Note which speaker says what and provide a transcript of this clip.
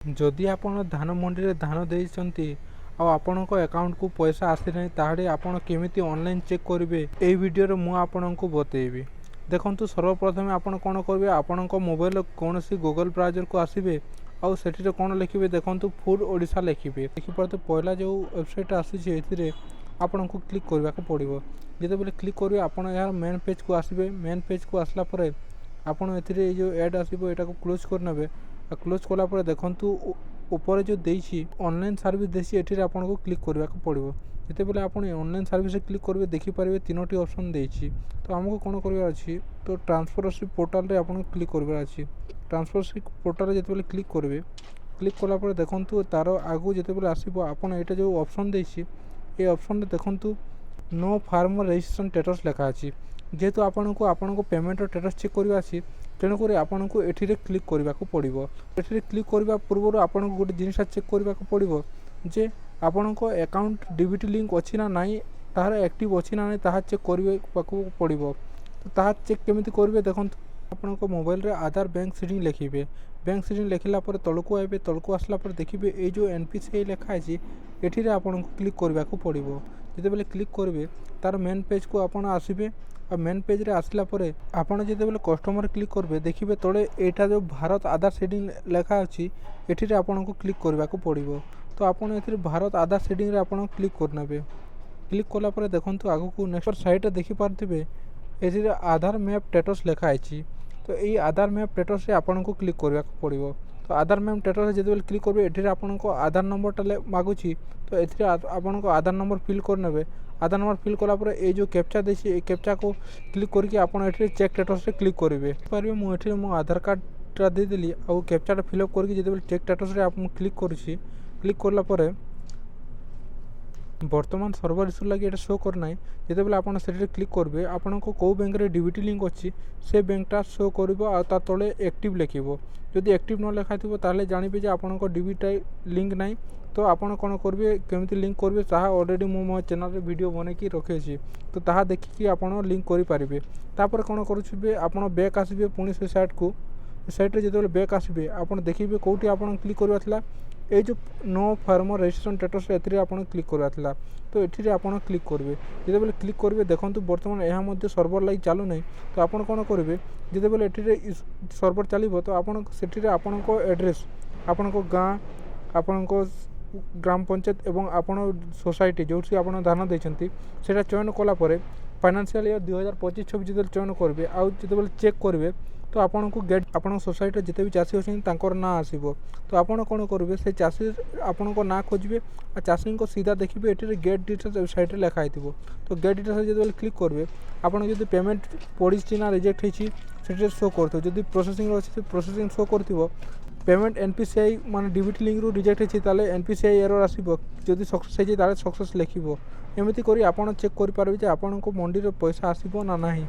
Speaker 1: जदि आपण धान मंडी रे धान देइछंती आ आपणको अकाउंट को पैसा आसी नहीं ताहले आपण केमिति ऑनलाइन चेक करिवे ए वीडियो रे मु आपणको बतेइबी। देखंतु सर्वप्रथम आपण कोन करबे आपणको मोबाइल कोनोसी गूगल ब्राउजर को आसीबे आउ सेठी रे कोन लिखिबे देखंतु फूड ओडिसा लिखिबे। देखि परते पहला जो वेबसाइट आसी छै एथिरे आपणको क्लिक करबा को पड़िबो। जेते बेले क्लिक करबे आपण यार मेन पेज को आसीबे। मेन पेज को आसला परे आपण एथिरे जो ऐड आसीबो एटा को क्लोज कर नेबे। क्लोज कला पर देखंतु ऊपर जो देइछि ऑनलाइन सर्विस देछि एठी आपन को क्लिक करबा को पड़िबो। जेते बेले आपण ऑनलाइन सर्विस रे क्लिक करबे देखि पारिबे तीनोटी ऑप्शन देइछि। तो हमको कोन करबा अछि तो ट्रांसफरशिप पोर्टल रे आपन क्लिक करबा अछि। ट्रांसफरशिप पोर्टल रे जेते बेले क्लिक करबे क्लिक कला पर देखंतु तारो आगु जेते बेले आसीबो आपण एटा जो ऑप्शन देइछि ए ऑप्शन रे देखंतु नो फार्मर रजिस्ट्रेशन स्टेटस लिखा अछि। जेहेतु आपन को पेमेंट स्टेटस चेक करबा अछि तेणुक आपन को एठी क्लिक करबा को पड़िबो। एठी क्लिक करबा पूर्व आपन को गोटे जिनिस चेक करबा को पड़िबो जे आपन को अकाउंट डीबीटी लिंक अछि ना नाही तार एक्टिव अछि ना नाही ताहा चेक करबा को पड़िबो। तो ताहा चेक केमिति करबे देखंतु आपन को मोबाइल रे आधार बैंक सेटिंग लिखिबे। बैंक सेटिंग लिखिला पर तळको आइबे। तळको आसला पर देखिबे ए जो एनपीसीआई लिखा अछि एठी रे आपन को क्लिक करबा को पड़िबो। जेते बेले क्लिक करबे तार मेन पेज को आपन आसीबे। और मेन पेज रे आसला परे आपण जेते बेले कस्टमर क्लिक करबे देखिबे तळे एटा जो भारत आधार सेटिंग लेखा अछि एठी रे आपण को क्लिक करबा को पड़िबो। तो आपण एथि भारत आधार सेटिंग रे आपण क्लिक करनेबे। क्लिक कला परे देखंतु आगु को नेक्स्ट साइट रे देखि पारथिबे एथि रे आधार मैप स्टेटस लेखा अछि। तो एई आधार मैप स्टेटस रे आपण को क्लिक करबा को पड़िबो। तो आधार मैप स्टेटस रे जेते बेले क्लिक करबे एथि रे आपण को आधार नंबर टा मागुछि। तो एथि रे आपण को आधार नंबर फिल करनेबे। आधार नंबर फिल कला पर ए जो कैप्चा देछि ए कैप्चा को क्लिक करके आपण एठी चेक स्टेटस रे क्लिक करिवे। पारिबे मु एठी मो आधार कार्ड टा दे देली आ कैप्चा टा फिल अप करके जेते बेले चेक स्टेटस रे आपण क्लिक करूछि। क्लिक करला पर वर्तमान सर्वर इशू लागि एटा शो कर नाही। जेते बेले आपण सेठी क्लिक करबे आपण को को बैंक रे डीबीटी लिंक अछि से बैंक टा शो करबो आ ता तळे एक्टिव लिखिबो। जदि एक्टिव न लेखाथिबो ताले जानिबे जे आपण को डीबीटी लिंक नाही। तो आपण कोन करबे केमिति लिंक करबे ताहा ऑलरेडी मो चैनल रे वीडियो बने की रखे छी। तो ताहा देखि कि आपण लिंक करि पारिबे। तापर कोन करूछबे आपण बैक आसीबे पुनी से साइट को। साइट रे जेते बैक आसीबे आपण देखिबे कोठी आपण क्लिक करबाथला ए जो नो फार्मर रजिस्ट्रेशन स्टेटस एथि रे आपण क्लिक करबाथला। तो एथि रे आपण क्लिक करबे। जेते बेले क्लिक करबे देखंतु वर्तमान एहा मध्ये सर्वर लागि चालू नै। तो आपण कोन करबे जेते बेले एथि रे सर्वर चालिबो तो आपण सेठि रे आपण को एड्रेस आपण को गां आपण को ग्राम पंचायत एवं आपण सोसाइटी जो आपण धान देछंती सेटा चयन कला परे फाइनेंशियल ईयर 2025-26 जेते चयन करबे आ जेते बेले चेक करबे तो आपण को गेट आपण सोसाइटी जेते भी चासी होछन तांकर ना आसीबो। तो आपण कोन करबे से चासी आपण को ना खोजबे आ चासी को सीधा देखिबे एठी रे गेट डिटेल्स वेबसाइट रे लिखा आइतिबो। तो गेट डिटेल्स जेते बेले क्लिक करबे आपण जदि पेमेंट पडिछि ना रिजेक्ट हेछि सेटे शो करथो। जदि प्रोसेसिंग अछि तो प्रोसेसिंग शो करथिबो। पेमेंट एनपीसीआई माने डीबीटी लिंक रु रिजेक्ट हेछि ताले एनपीसीआई एरर आसीबो। जदि सक्सेस हेछि ताले सक्सेस लिखिबो। एमिति करी आपण चेक करि पारबे जे आपण को मंडी रे पैसा आसीबो ना नाही।